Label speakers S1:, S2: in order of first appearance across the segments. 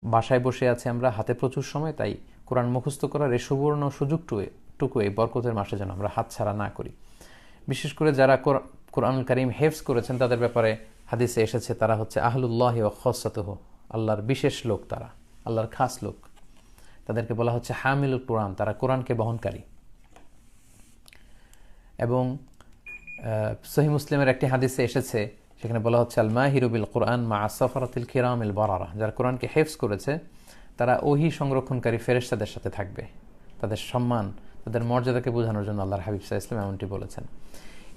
S1: বাসায় বসে আছি আমরা, হাতে প্রচুর সময়, তাই কোরআন মুখস্থ করার এই সুবর্ণ সুযোগটুকু এই বরকতের মাসে যেন আমরা হাতছাড়া না করি। বিশেষ করে যারা কোরআনুল কারীম হেফজ করেছেন তাদের ব্যাপারে হাদিসে এসেছে তারা হচ্ছে আহলুল্লাহি ওয়া খাসাতুহু, আল্লাহর বিশেষ লোক, তারা আল্লাহর খাস লোক। তাদেরকে বলা হচ্ছে হামিলুল কোরআন, তারা কোরআনকে বহনকারী। এবং সহিহ মুসলিমের একটি হাদিসে এসেছে, সেখানে বলা হচ্ছে আল মাহিরু বিল কোরআন মা সাফারাতিল কিরামিল বারারা, যারা কোরআনকে হেফজ করেছে তারা ওহী সংরক্ষণকারী ফেরেশতাদের সাথে থাকবে। তাদের সম্মান, তাদের মর্যাদাকে বোঝানোর জন্য আল্লাহর হাবিব সাল্লাল্লাহু আলাইহি ওয়াসাল্লাম এমনটি বলেছেন।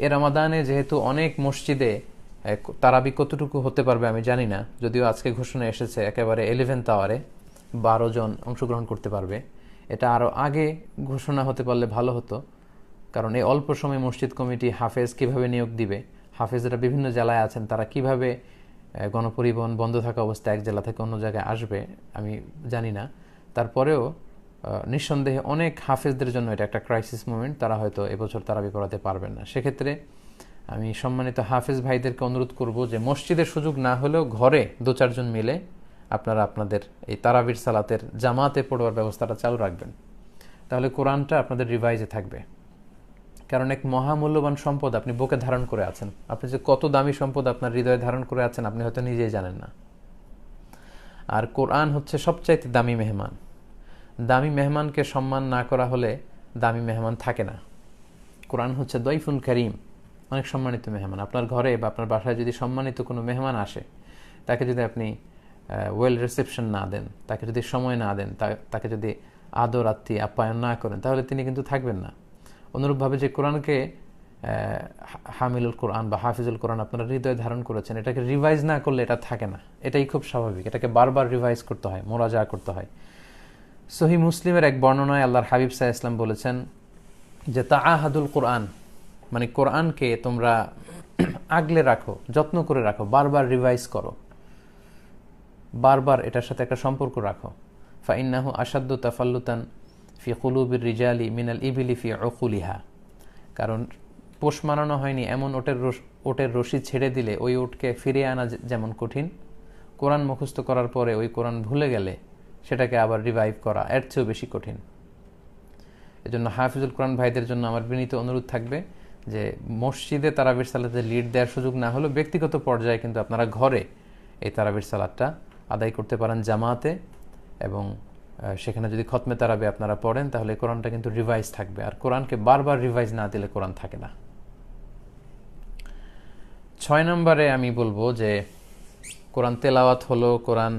S1: এ রমাদানে যেহেতু অনেক মসজিদে তারাবি কতটুকু হতে পারবে আমি জানি না, যদিও আজকে ঘোষণা এসেছে একেবারে 11th আওয়ারে 12 জন অংশগ্রহণ করতে পারবে। এটা আরও আগে ঘোষণা হতে পারলে ভালো হতো, কারণ এই অল্প সময় মসজিদ কমিটি হাফেজ কিভাবে নিয়োগ দিবে, হাফেজরা বিভিন্ন জেলায় আছেন, তারা কিভাবে গণপরিবহন বন্ধ থাকা অবস্থায় এক জেলা থেকে অন্য জায়গায় আসবে আমি জানি না। তারপরেও নিঃসন্দেহে অনেক হাফেজদের জন্য এটা একটা ক্রাইসিস মোমেন্ট, তারা হয়তো এবছর তারাবি পড়াতে পারবেন না। সেক্ষেত্রে আমি সম্মানিত হাফেজ ভাইদেরকে অনুরোধ করব যে মসজিদের সুযোগ না হলেও ঘরে 2-4 জন মিলে আপনারা আপনাদের এই তারাবির সালাতের জামাতে পড়ার ব্যবস্থাটা চালু রাখবেন, তাহলে কোরআনটা আপনাদের রিভাইজে থাকবে। কারণ এক মহামূল্যবান সম্পদ আপনি বুকে ধারণ করে আছেন, আপনি যে কত দামি সম্পদ আপনার হৃদয়ে ধারণ করে আছেন আপনি হয়তো নিজেই জানেন না। আর কোরআন হচ্ছে সবচাইতে দামি মেহমান। দামি মেহমানকে সম্মান না করা হলে দামি মেহমান থাকে না। কোরআন হচ্ছে দয়ফুন করিম, অনেক সম্মানিত মেহমান। আপনার ঘরে বা আপনার বাসায় যদি সম্মানিত কোনো মেহমান আসে, তাকে যদি আপনি ওয়েল রিসেপশন না দেন, তাকে যদি সময় না দেন, তাকে যদি আদর আপ্যায়ন না করেন, তাহলে তিনি কিন্তু থাকবেন না। অনুরূপভাবে যে কোরআনকে হামিলুল কোরআন বা হাফিজুল কোরআন আপনারা হৃদয়ে ধারণ করেছেন, এটাকে রিভাইজ না করলে এটা থাকে না। এটাই খুব স্বাভাবিক, এটাকে বারবার রিভাইজ করতে হয়, মোরাজা করতে হয়। সহিহ মুসলিমের এক বর্ণনায় আল্লাহর হাবিব সাল্লাল্লাহু আলাইহি ওয়াসাল্লাম বলেছেন যে তাআহাদুল কোরআন, মানে কোরআনকে তোমরা আগলে রাখো, যত্ন করে রাখো, বারবার রিভাইজ করো, বারবার এটার সাথে একটা সম্পর্ক রাখো। ফাইন্নাহু আশাদ্দু তাফাল্লুতান ফি কুলুবির রিজালি মিনাল ইবিলি ফি উকুলিহা, কারণ পোষ মানানো হয়নি এমন ওটের রশি ছেড়ে দিলে ওই ওটকে ফিরিয়ে আনা যেমন কঠিন, কোরআন মুখস্থ করার পরে ওই কোরআন ভুলে গেলে সেটাকে আবার রিভাইভ করা এর চেয়েও বেশি কঠিন। এজন্য হাফিজুল কোরআন ভাইদের জন্য আমার বিনীত অনুরোধ থাকবে যে মসজিদে তারাবির সালাতে লিড দেওয়ার সুযোগ না হলেও ব্যক্তিগত পর্যায়ে কিন্তু আপনারা ঘরে এই তারাবির সালাতটা আদায় করতে পারেন জামাতে, এবং সেখানে যদি খতমে তারাবি আপনারা পড়েন তাহলে কোরআনটা কিন্তু রিভাইজ থাকবে। আর কোরআনকে বারবার রিভাইজ না দিলে কোরআন থাকে না। 6 নম্বরে আমি বলবো যে কোরআন তেলাওয়াত হলো, কোরআন